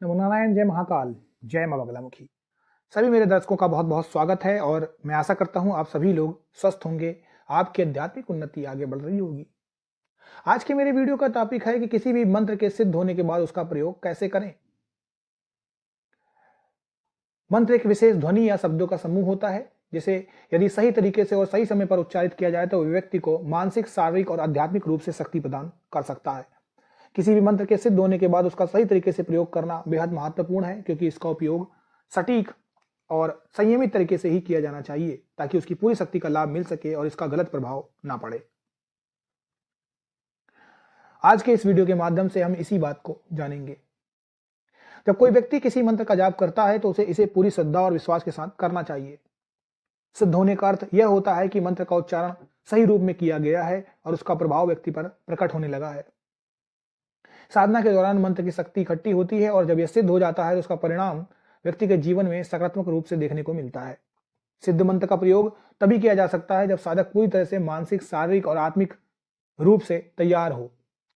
नमो नारायण, जय महाकाल, जय मां बगलामुखी। सभी मेरे दर्शकों का बहुत बहुत स्वागत है और मैं आशा करता हूं आप सभी लोग स्वस्थ होंगे, आपकी आध्यात्मिक उन्नति आगे बढ़ रही होगी। आज के मेरे वीडियो का टॉपिक है कि किसी भी मंत्र के सिद्ध होने के बाद उसका प्रयोग कैसे करें। मंत्र एक विशेष ध्वनि या शब्दों का समूह होता है जिसे यदि सही तरीके से और सही समय पर उच्चारित किया जाए तो व्यक्ति को मानसिक, शारीरिक और आध्यात्मिक रूप से शक्ति प्रदान कर सकता है। किसी भी मंत्र के सिद्ध होने के बाद उसका सही तरीके से प्रयोग करना बेहद महत्वपूर्ण है, क्योंकि इसका उपयोग सटीक और संयमित तरीके से ही किया जाना चाहिए ताकि उसकी पूरी शक्ति का लाभ मिल सके और इसका गलत प्रभाव ना पड़े। आज के इस वीडियो के माध्यम से हम इसी बात को जानेंगे। जब कोई व्यक्ति किसी मंत्र का जाप करता है तो उसे इसे पूरी श्रद्धा और विश्वास के साथ करना चाहिए। सिद्ध होने का अर्थ यह होता है कि मंत्र का उच्चारण सही रूप में किया गया है और उसका प्रभाव व्यक्ति पर प्रकट होने लगा है। साधना के दौरान मंत्र की शक्ति इकट्ठी होती है और जब यह सिद्ध हो जाता है तो उसका परिणाम व्यक्ति के जीवन में सकारात्मक रूप से देखने को मिलता है। सिद्ध मंत्र का प्रयोग तभी किया जा सकता है जब साधक पूरी तरह से मानसिक, शारीरिक और आत्मिक रूप से तैयार हो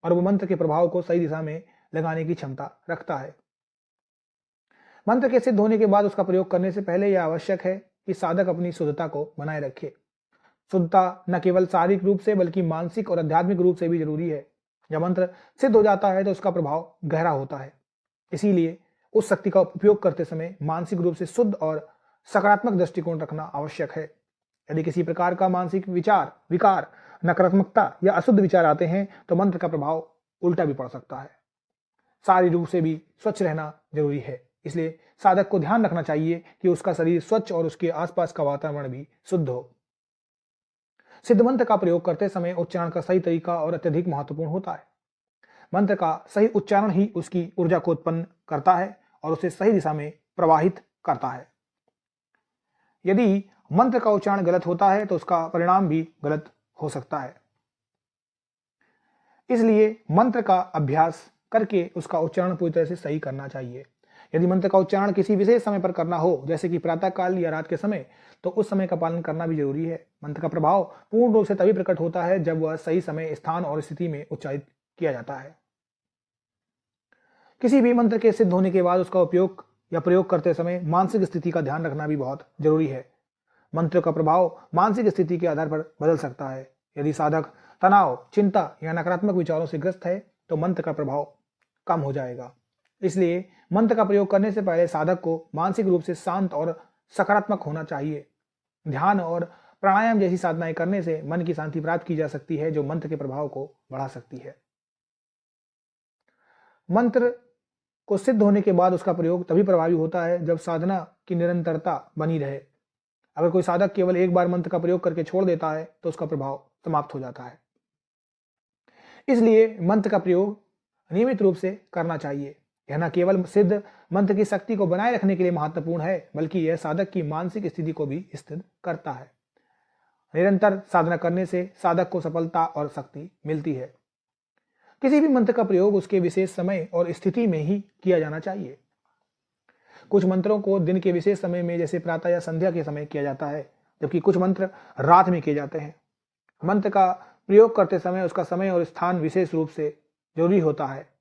और वो मंत्र के प्रभाव को सही दिशा में लगाने की क्षमता रखता है। मंत्र के सिद्ध होने के बाद उसका प्रयोग करने से पहले यह आवश्यक है कि साधक अपनी शुद्धता को बनाए रखे। शुद्धता न केवल शारीरिक रूप से बल्कि मानसिक और आध्यात्मिक रूप से भी जरूरी है। जब मंत्र सिद्ध हो जाता है तो उसका प्रभाव गहरा होता है, इसीलिए उस शक्ति का उपयोग करते समय मानसिक रूप से शुद्ध और सकारात्मक दृष्टिकोण रखना आवश्यक है। यदि किसी प्रकार का मानसिक विकार, नकारात्मकता या अशुद्ध विचार आते हैं तो मंत्र का प्रभाव उल्टा भी पड़ सकता है। शारीरिक रूप से भी स्वच्छ रहना जरूरी है, इसलिए साधक को ध्यान रखना चाहिए कि उसका शरीर स्वच्छ और उसके आसपास का वातावरण भी शुद्ध हो। सिद्ध मंत्र का प्रयोग करते समय उच्चारण का सही तरीका और अत्यधिक महत्वपूर्ण होता है। मंत्र का सही उच्चारण ही उसकी ऊर्जा को उत्पन्न करता है और उसे सही दिशा में प्रवाहित करता है। यदि मंत्र का उच्चारण गलत होता है तो उसका परिणाम भी गलत हो सकता है। इसलिए मंत्र का अभ्यास करके उसका उच्चारण पूरी तरह से सही करना चाहिए। यदि मंत्र का उच्चारण किसी विशेष समय पर करना हो, जैसे कि प्रातः काल या रात के समय, तो उस समय का पालन करना भी जरूरी है। मंत्र का प्रभाव पूर्ण रूप से तभी प्रकट होता है जब वह सही समय, स्थान और स्थिति में उच्चारित किया जाता है। किसी भी मंत्र के सिद्ध होने के बाद उसका उपयोग या प्रयोग करते समय मानसिक स्थिति का ध्यान रखना भी बहुत जरूरी है। मंत्र का प्रभाव मानसिक स्थिति के आधार पर बदल सकता है। यदि साधक तनाव, चिंता या नकारात्मक विचारों से ग्रस्त है तो मंत्र का प्रभाव कम हो जाएगा। इसलिए मंत्र का प्रयोग करने से पहले साधक को मानसिक रूप से शांत और सकारात्मक होना चाहिए। ध्यान और प्राणायाम जैसी साधनाएं करने से मन की शांति प्राप्त की जा सकती है, जो मंत्र के प्रभाव को बढ़ा सकती है। मंत्र को सिद्ध होने के बाद उसका प्रयोग तभी प्रभावी होता है जब साधना की निरंतरता बनी रहे। अगर कोई साधक केवल एक बार मंत्र का प्रयोग करके छोड़ देता है तो उसका प्रभाव समाप्त हो जाता है। इसलिए मंत्र का प्रयोग नियमित रूप से करना चाहिए। यह न केवल सिद्ध मंत्र की शक्ति को बनाए रखने के लिए महत्वपूर्ण है, बल्कि यह साधक की मानसिक स्थिति को भी स्थिर करता है। निरंतर साधना करने से साधक को सफलता और शक्ति मिलती है। किसी भी मंत्र का प्रयोग उसके विशेष समय और स्थिति में ही किया जाना चाहिए। कुछ मंत्रों को दिन के विशेष समय में, जैसे प्रातः या संध्या के समय किया जाता है, जबकि कुछ मंत्र रात में किए जाते हैं। मंत्र का प्रयोग करते समय उसका समय और स्थान विशेष रूप से जरूरी होता है।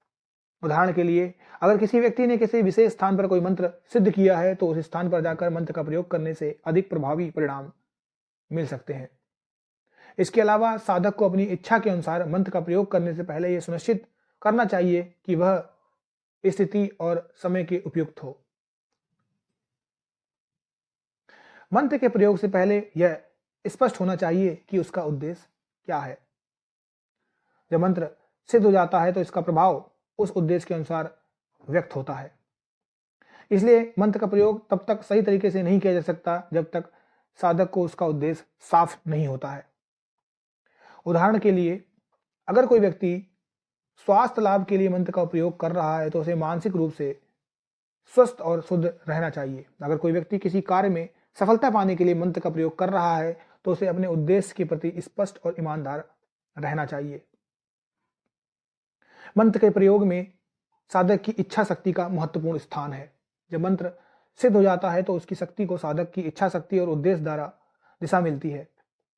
उदाहरण के लिए, अगर किसी व्यक्ति ने किसी विशेष स्थान पर कोई मंत्र सिद्ध किया है तो उस स्थान पर जाकर मंत्र का प्रयोग करने से अधिक प्रभावी परिणाम मिल सकते हैं। इसके अलावा साधक को अपनी इच्छा के अनुसार मंत्र का प्रयोग करने से पहले यह सुनिश्चित करना चाहिए कि वह स्थिति और समय के उपयुक्त हो। मंत्र के प्रयोग से पहले यह स्पष्ट होना चाहिए कि उसका उद्देश्य क्या है। जब मंत्र सिद्ध हो जाता है तो इसका प्रभाव उस उद्देश्य के अनुसार व्यक्त होता है। इसलिए मंत्र का प्रयोग तब तक सही तरीके से नहीं किया जा सकता जब तक साधक को उसका उद्देश्य साफ नहीं होता है। उदाहरण के लिए, अगर कोई व्यक्ति स्वास्थ्य लाभ के लिए मंत्र का प्रयोग कर रहा है तो उसे मानसिक रूप से स्वस्थ और शुद्ध रहना चाहिए। अगर कोई व्यक्ति किसी कार्य में सफलता पाने के लिए मंत्र का प्रयोग कर रहा है तो उसे अपने उद्देश्य के प्रति स्पष्ट और ईमानदार रहना चाहिए। मंत्र के प्रयोग में साधक की इच्छा शक्ति का महत्वपूर्ण स्थान है। जब मंत्र सिद्ध हो जाता है तो उसकी शक्ति को साधक की इच्छा शक्ति और उद्देश्य द्वारा दिशा मिलती है।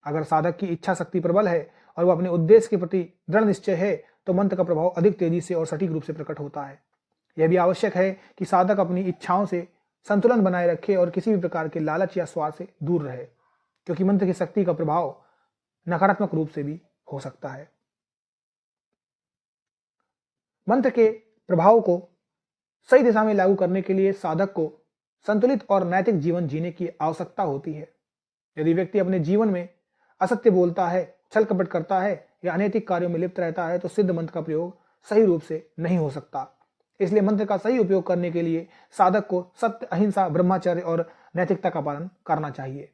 अगर साधक की इच्छा शक्ति प्रबल है और वह अपने उद्देश्य के प्रति दृढ़ निश्चय है तो मंत्र का प्रभाव अधिक तेजी से और सटीक रूप से प्रकट होता है। यह भी आवश्यक है कि साधक अपनी इच्छाओं से संतुलन बनाए रखे और किसी भी प्रकार के लालच या स्वार्थ से दूर रहे, क्योंकि मंत्र की शक्ति का प्रभाव नकारात्मक रूप से भी हो सकता है। मंत्र के प्रभाव को सही दिशा में लागू करने के लिए साधक को संतुलित और नैतिक जीवन जीने की आवश्यकता होती है। यदि व्यक्ति अपने जीवन में असत्य बोलता है, छल कपट करता है या अनैतिक कार्यों में लिप्त रहता है तो सिद्ध मंत्र का प्रयोग सही रूप से नहीं हो सकता। इसलिए मंत्र का सही उपयोग करने के लिए साधक को सत्य, अहिंसा, ब्रह्मचर्य और नैतिकता का पालन करना चाहिए।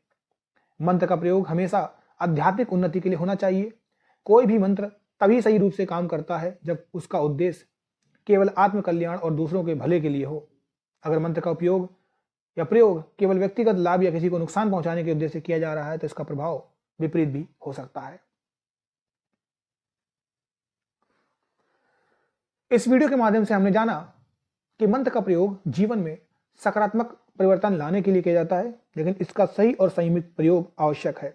मंत्र का प्रयोग हमेशा आध्यात्मिक उन्नति के लिए होना चाहिए। कोई भी मंत्र तभी सही रूप से काम करता है जब उसका उद्देश्य केवल आत्म कल्याण और दूसरों के भले के लिए हो। अगर मंत्र का उपयोग या प्रयोग केवल व्यक्तिगत लाभ या किसी को नुकसान पहुंचाने के उद्देश्य से किया जा रहा है तो इसका प्रभाव विपरीत भी हो सकता है। इस वीडियो के माध्यम से हमने जाना कि मंत्र का प्रयोग जीवन में सकारात्मक परिवर्तन लाने के लिए किया जाता है, लेकिन इसका सही और संयमित प्रयोग आवश्यक है।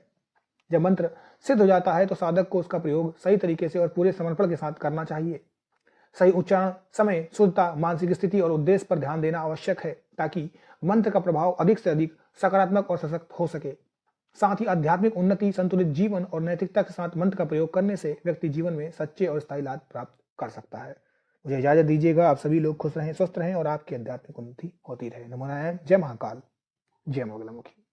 जब मंत्र सिद्ध हो जाता है तो साधक को उसका प्रयोग सही तरीके से और पूरे समर्पण के साथ करना चाहिए। सही उच्चारण, समय, शुद्धता, मानसिक स्थिति और उद्देश्य पर ध्यान देना आवश्यक है ताकि मंत्र का प्रभाव अधिक से अधिक सकारात्मक और सशक्त हो सके। साथ ही आध्यात्मिक उन्नति, संतुलित जीवन और नैतिकता के साथ मंत्र का प्रयोग करने से व्यक्ति जीवन में सच्चे और स्थायी लाभ प्राप्त कर सकता है। मुझे इजाजत दीजिएगा। आप सभी लोग खुश रहें, स्वस्थ रहें और आपकी आध्यात्मिक उन्नति होती रहे। नमो नारायण। जय महाकाल, जय मंगलमुखी।